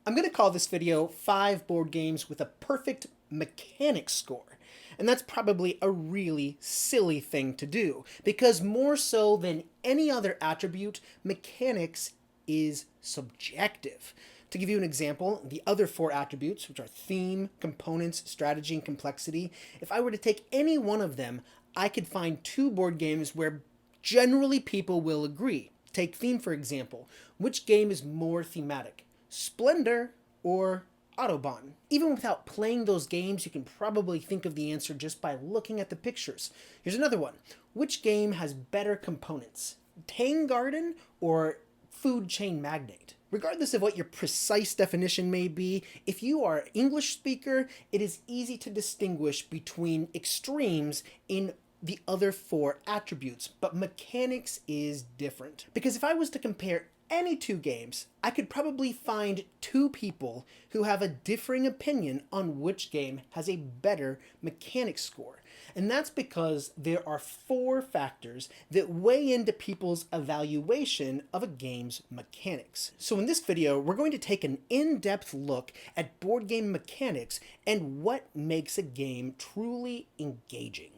I'm going to call this video 5 board games with a perfect mechanics score. And that's probably a really silly thing to do, because more so than any other attribute, mechanics is subjective. To give you an example, the other 4 attributes, which are theme, components, strategy, and complexity, if I were to take any one of them, I could find 2 board games where generally people will agree. Take theme, for example. Which game is more thematic? Splendor or Autobahn? Even without playing those games, you can probably think of the answer just by looking at the pictures. Here's another one. Which game has better components? Tang Garden or Food Chain Magnate? Regardless of what your precise definition may be, if you are an English speaker, it is easy to distinguish between extremes in the other 4 attributes, but mechanics is different. Because if I was to compare any 2 games, I could probably find 2 people who have a differing opinion on which game has a better mechanics score. And that's because there are 4 factors that weigh into people's evaluation of a game's mechanics. So in this video, we're going to take an in-depth look at board game mechanics and what makes a game truly engaging.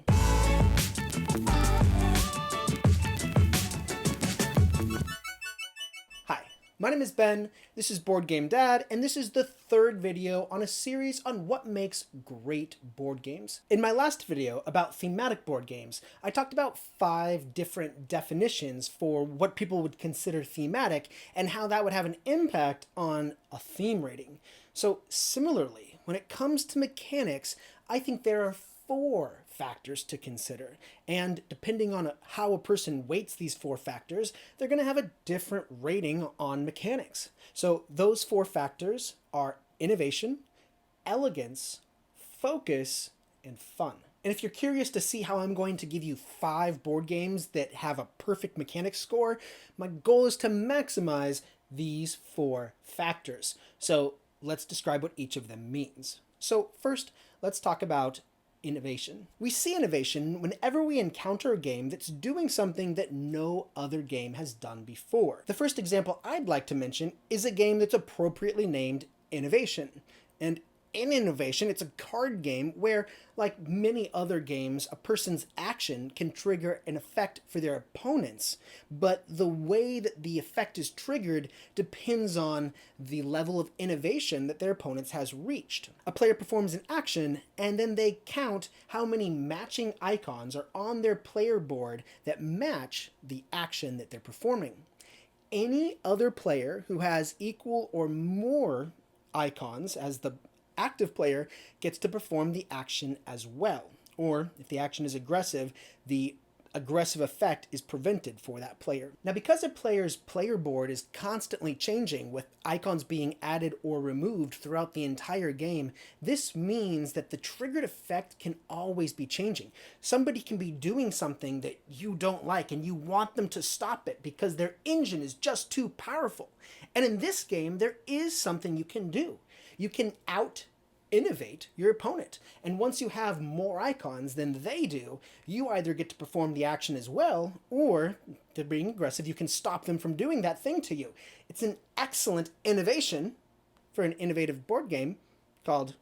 My name is Ben, this is Board Game Dad, and this is the 3rd video on a series on what makes great board games. In my last video about thematic board games, I talked about 5 different definitions for what people would consider thematic and how that would have an impact on a theme rating. So similarly, when it comes to mechanics, I think there are 4 factors to consider, and depending on how a person weights these 4 factors, they're going to have a different rating on mechanics. So those 4 factors are innovation, elegance, focus, and fun. And if you're curious to see how I'm going to give you 5 board games that have a perfect mechanics score, my goal is to maximize these 4 factors. So let's describe what each of them means. So first, let's talk about innovation. We see innovation whenever we encounter a game that's doing something that no other game has done before. The first example I'd like to mention is a game that's appropriately named Innovation. And in Innovation, it's a card game where, like many other games, a person's action can trigger an effect for their opponents, but the way that the effect is triggered depends on the level of innovation that their opponents has reached. A player performs an action, and then they count how many matching icons are on their player board that match the action that they're performing. Any other player who has equal or more icons as the active player gets to perform the action as well. Or if the action is aggressive, the aggressive effect is prevented for that player. Now, because a player's player board is constantly changing with icons being added or removed throughout the entire game, this means that the triggered effect can always be changing. Somebody can be doing something that you don't like and you want them to stop it because their engine is just too powerful. And in this game, there is something you can do. You can out-innovate your opponent. And once you have more icons than they do, you either get to perform the action as well, or, if they're being aggressive, you can stop them from doing that thing to you. It's an excellent innovation for an innovative board game called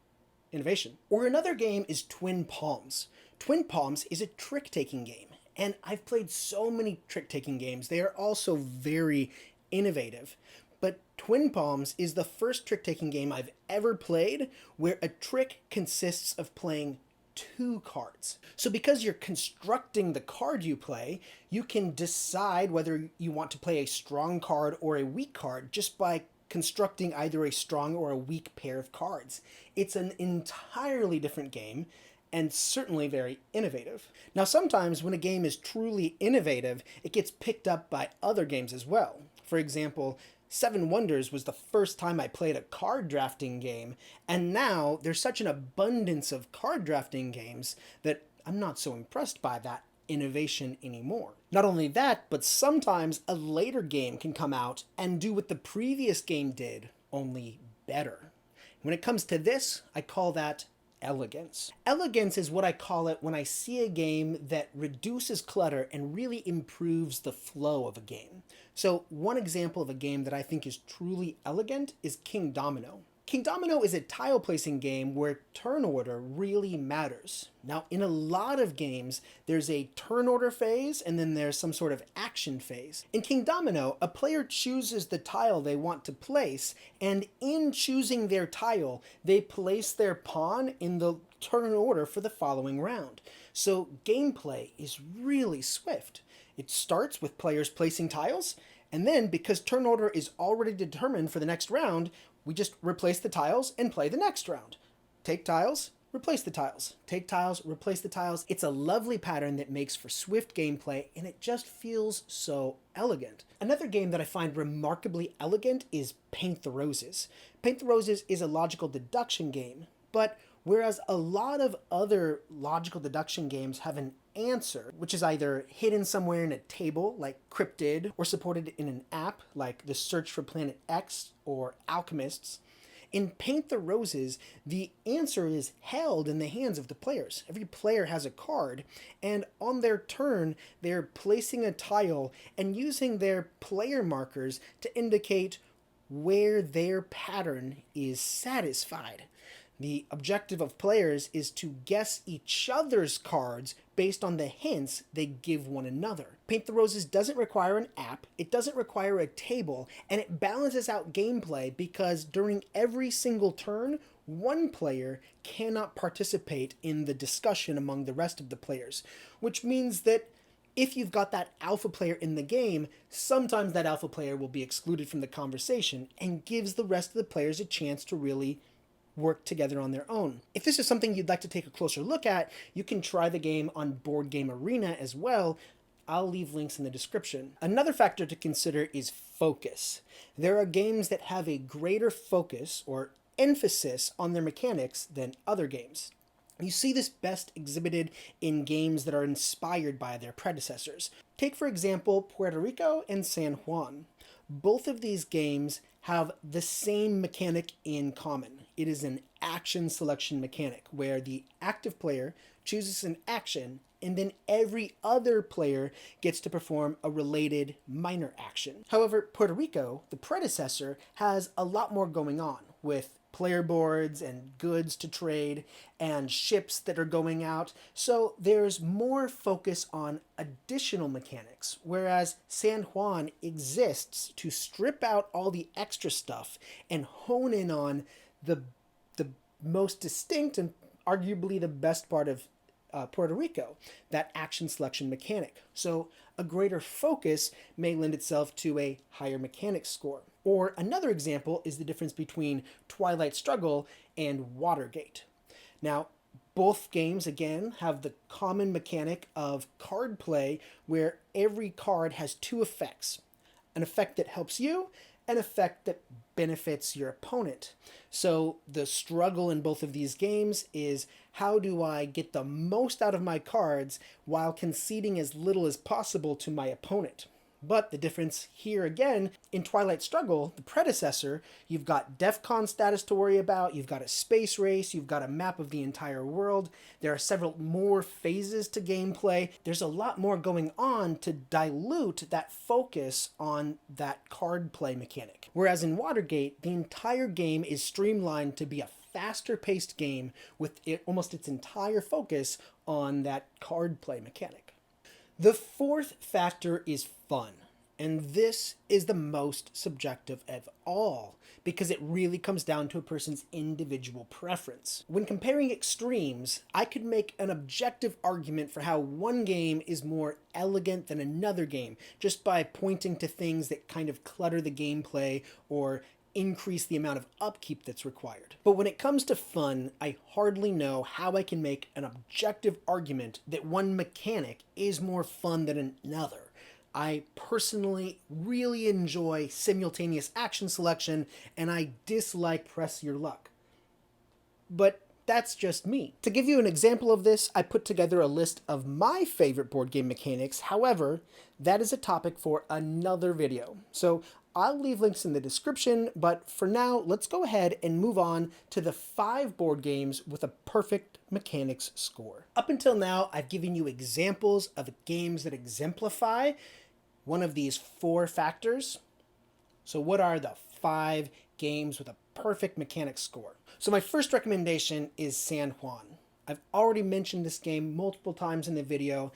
Innovation. Or another game is Twin Palms. Twin Palms is a trick-taking game. And I've played so many trick-taking games. They are also very innovative. But Twin Palms is the first trick-taking game I've ever played where a trick consists of playing 2 cards. So because you're constructing the card you play, you can decide whether you want to play a strong card or a weak card just by constructing either a strong or a weak pair of cards. It's an entirely different game and certainly very innovative. Now, sometimes when a game is truly innovative, it gets picked up by other games as well. For example, 7 Wonders was the first time I played a card drafting game, and now there's such an abundance of card drafting games that I'm not so impressed by that innovation anymore. Not only that, but sometimes a later game can come out and do what the previous game did, only better. When it comes to this, I call that Elegance. Elegance is what I call it when I see a game that reduces clutter and really improves the flow of a game. So one example of a game that I think is truly elegant is Kingdomino. Kingdomino is a tile placing game where turn order really matters. Now, in a lot of games, there's a turn order phase and then there's some sort of action phase. In Kingdomino, a player chooses the tile they want to place, and in choosing their tile, they place their pawn in the turn order for the following round. So gameplay is really swift. It starts with players placing tiles, and then because turn order is already determined for the next round, we just replace the tiles and play the next round. Take tiles, replace the tiles. Take tiles, replace the tiles. It's a lovely pattern that makes for swift gameplay, and it just feels so elegant. Another game that I find remarkably elegant is Paint the Roses. Paint the Roses is a logical deduction game, but whereas a lot of other logical deduction games have an answer, which is either hidden somewhere in a table like Cryptid, or supported in an app like the Search for Planet X or Alchemists, in Paint the Roses, the answer is held in the hands of the players. Every player has a card, and on their turn, they're placing a tile and using their player markers to indicate where their pattern is satisfied. The objective of players is to guess each other's cards based on the hints they give one another. Paint the Roses doesn't require an app, it doesn't require a table, and it balances out gameplay because during every single turn, one player cannot participate in the discussion among the rest of the players, which means that if you've got that alpha player in the game, sometimes that alpha player will be excluded from the conversation and gives the rest of the players a chance to really work together on their own. If this is something you'd like to take a closer look at, you can try the game on Board Game Arena as well. I'll leave links in the description. Another factor to consider is focus. There are games that have a greater focus or emphasis on their mechanics than other games. You see this best exhibited in games that are inspired by their predecessors. Take, for example, Puerto Rico and San Juan. Both of these games have the same mechanic in common. It is an action selection mechanic where the active player chooses an action and then every other player gets to perform a related minor action. However, Puerto Rico, the predecessor, has a lot more going on with player boards and goods to trade and ships that are going out. So there's more focus on additional mechanics, whereas San Juan exists to strip out all the extra stuff and hone in on the most distinct and arguably the best part of Puerto Rico, that action selection mechanic. So a greater focus may lend itself to a higher mechanics score. Or another example is the difference between Twilight Struggle and Watergate. Now, both games, again, have the common mechanic of card play where every card has two effects. An effect that helps you, an effect that benefits your opponent. So the struggle in both of these games is, how do I get the most out of my cards while conceding as little as possible to my opponent? But the difference here again, in Twilight Struggle, the predecessor, you've got DEFCON status to worry about, you've got a space race, you've got a map of the entire world, there are several more phases to gameplay, there's a lot more going on to dilute that focus on that card play mechanic. Whereas in Watergate, the entire game is streamlined to be a faster paced game with almost its entire focus on that card play mechanic. The fourth factor is fun, and this is the most subjective of all, because it really comes down to a person's individual preference. When comparing extremes, I could make an objective argument for how one game is more elegant than another game, just by pointing to things that kind of clutter the gameplay or increase the amount of upkeep that's required. But when it comes to fun, I hardly know how I can make an objective argument that one mechanic is more fun than another. I personally really enjoy simultaneous action selection, and I dislike press your luck. But that's just me. To give you an example of this, I put together a list of my favorite board game mechanics. However, that is a topic for another video. So I'll leave links in the description, but for now, let's go ahead and move on to the 5 board games with a perfect mechanics score. Up until now, I've given you examples of games that exemplify one of these 4 factors. So what are the 5 games with a perfect mechanics score? So my first recommendation is San Juan. I've already mentioned this game multiple times in the video.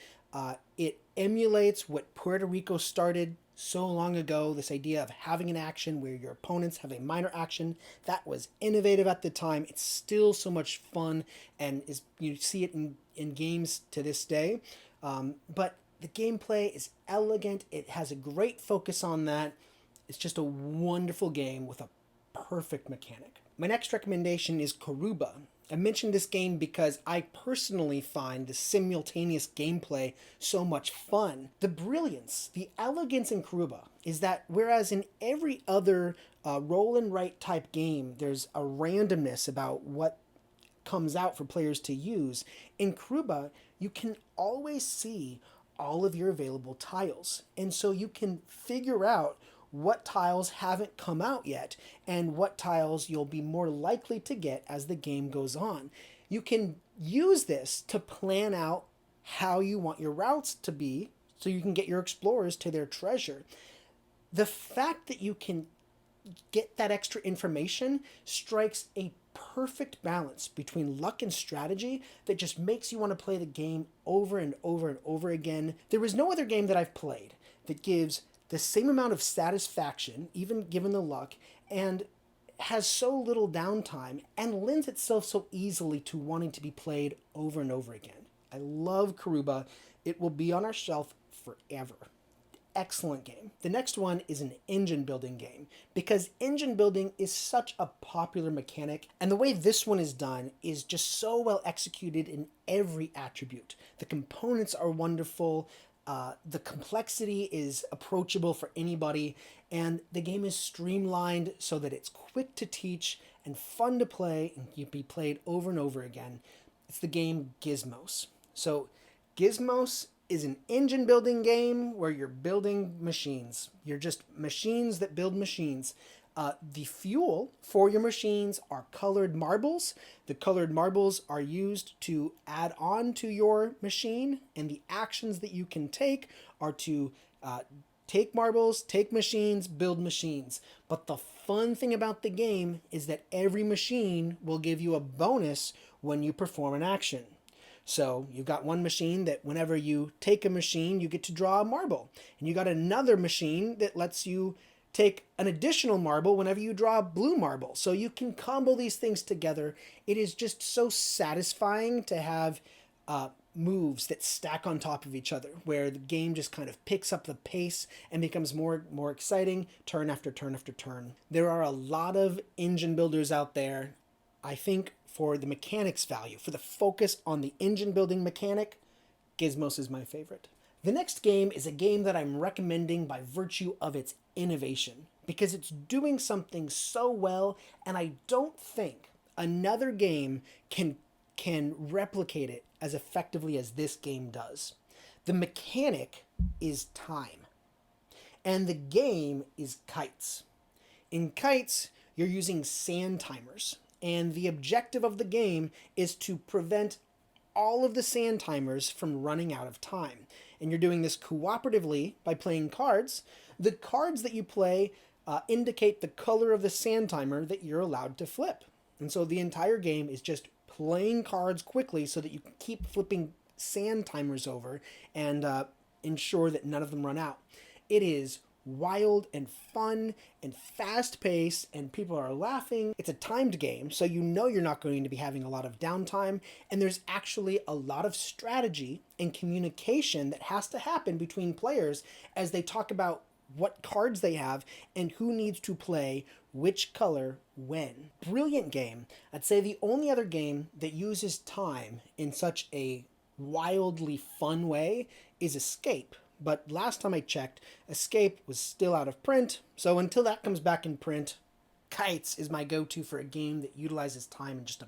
It emulates what Puerto Rico started so long ago, this idea of having an action where your opponents have a minor action. That was innovative at the time. It's still so much fun, and you see it in games to this day. But the gameplay is elegant. It has a great focus on that. It's just a wonderful game with a perfect mechanic. My next recommendation is Karuba. I mentioned this game because I personally find the simultaneous gameplay so much fun. The brilliance, the elegance in Karuba is that whereas in every other roll and write type game, there's a randomness about what comes out for players to use, in Karuba, you can always see all of your available tiles. And so you can figure out what tiles haven't come out yet and what tiles you'll be more likely to get as the game goes on. You can use this to plan out how you want your routes to be so you can get your explorers to their treasure. The fact that you can get that extra information strikes a perfect balance between luck and strategy that just makes you want to play the game over and over and over again. There is no other game that I've played that gives the same amount of satisfaction, even given the luck, and has so little downtime and lends itself so easily to wanting to be played over and over again. I love Karuba. It will be on our shelf forever. Excellent game. The next one is an engine building game because engine building is such a popular mechanic, and the way this one is done is just so well executed in every attribute. The components are wonderful. The complexity is approachable for anybody, and the game is streamlined so that it's quick to teach and fun to play and can be played over and over again. It's the game Gizmos. So Gizmos is an engine building game where you're building machines. You're just machines that build machines. The fuel for your machines are colored marbles. The colored marbles are used to add on to your machine, and the actions that you can take are to take marbles, take machines, build machines. But the fun thing about the game is that every machine will give you a bonus when you perform an action. So you've got one machine that whenever you take a machine, you get to draw a marble. And you got another machine that lets you take an additional marble whenever you draw a blue marble. So you can combo these things together. It is just so satisfying to have moves that stack on top of each other, where the game just kind of picks up the pace and becomes more exciting turn after turn after turn. There are a lot of engine builders out there. I think for the mechanics value, for the focus on the engine building mechanic, Gizmos is my favorite. The next game is a game that I'm recommending by virtue of its innovation, because it's doing something so well, and I don't think another game can replicate it as effectively as this game does. The mechanic is time, and the game is kites. In kites, you're using sand timers, and the objective of the game is to prevent all of the sand timers from running out of time. And you're doing this cooperatively by playing cards. The cards that you play indicate the color of the sand timer that you're allowed to flip. And so the entire game is just playing cards quickly so that you can keep flipping sand timers over and ensure that none of them run out. It is wild and fun and fast-paced, and people are laughing. It's a timed game, so you know you're not going to be having a lot of downtime, and there's actually a lot of strategy and communication that has to happen between players as they talk about what cards they have and who needs to play which color when. Brilliant game. I'd say the only other game that uses time in such a wildly fun way is Escape. But last time I checked, Escape was still out of print, so until that comes back in print, Kites is my go-to for a game that utilizes time in just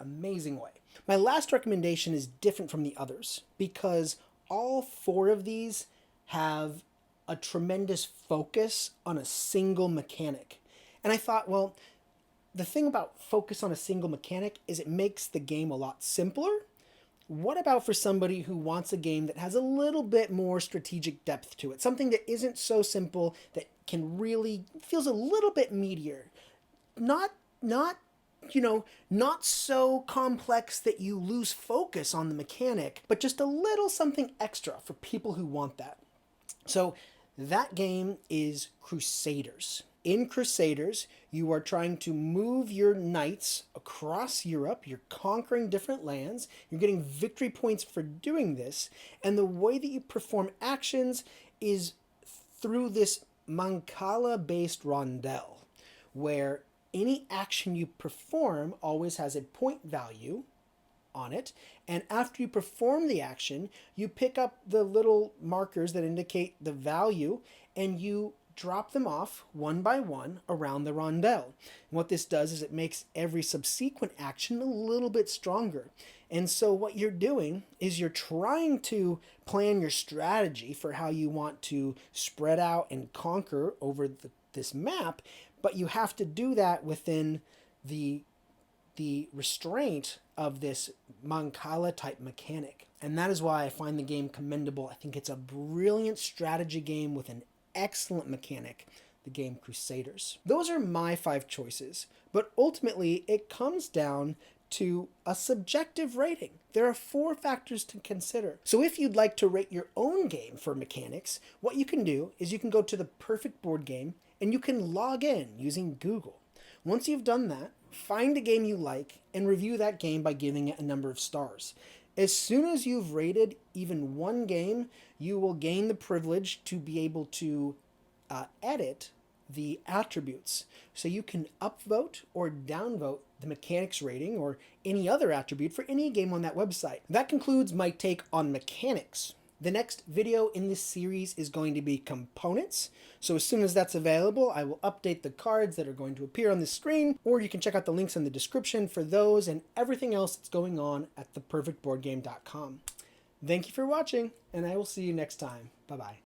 amazing way. My last recommendation is different from the others because all 4 of these have a tremendous focus on a single mechanic. And I thought, well, the thing about focus on a single mechanic is it makes the game a lot simpler. What about for somebody who wants a game that has a little bit more strategic depth to it? Something that isn't so simple, that can really, feels a little bit meatier. Not so complex that you lose focus on the mechanic, but just a little something extra for people who want that. So that game is Crusaders. In Crusaders, you are trying to move your knights across Europe. You're conquering different lands. You're getting victory points for doing this. And the way that you perform actions is through this Mancala-based rondel, where any action you perform always has a point value on it, and after you perform the action, you pick up the little markers that indicate the value, and you drop them off one by one around the rondel. And what this does is it makes every subsequent action a little bit stronger. And so what you're doing is you're trying to plan your strategy for how you want to spread out and conquer over this map, but you have to do that within the restraint of this Mancala type mechanic. And that is why I find the game commendable. I think it's a brilliant strategy game with an excellent mechanic, the game Crusaders. Those are my 5 choices, but ultimately it comes down to a subjective rating. There are 4 factors to consider. So if you'd like to rate your own game for mechanics, what you can do is you can go to the perfect board game and you can log in using Google. Once you've done that, find a game you like and review that game by giving it a number of stars. As soon as you've rated even one game, you will gain the privilege to be able to edit the attributes. So you can upvote or downvote the mechanics rating or any other attribute for any game on that website. That concludes my take on mechanics. The next video in this series is going to be components. So as soon as that's available, I will update the cards that are going to appear on the screen, or you can check out the links in the description for those and everything else that's going on at theperfectboardgame.com. Thank you for watching, and I will see you next time. Bye-bye.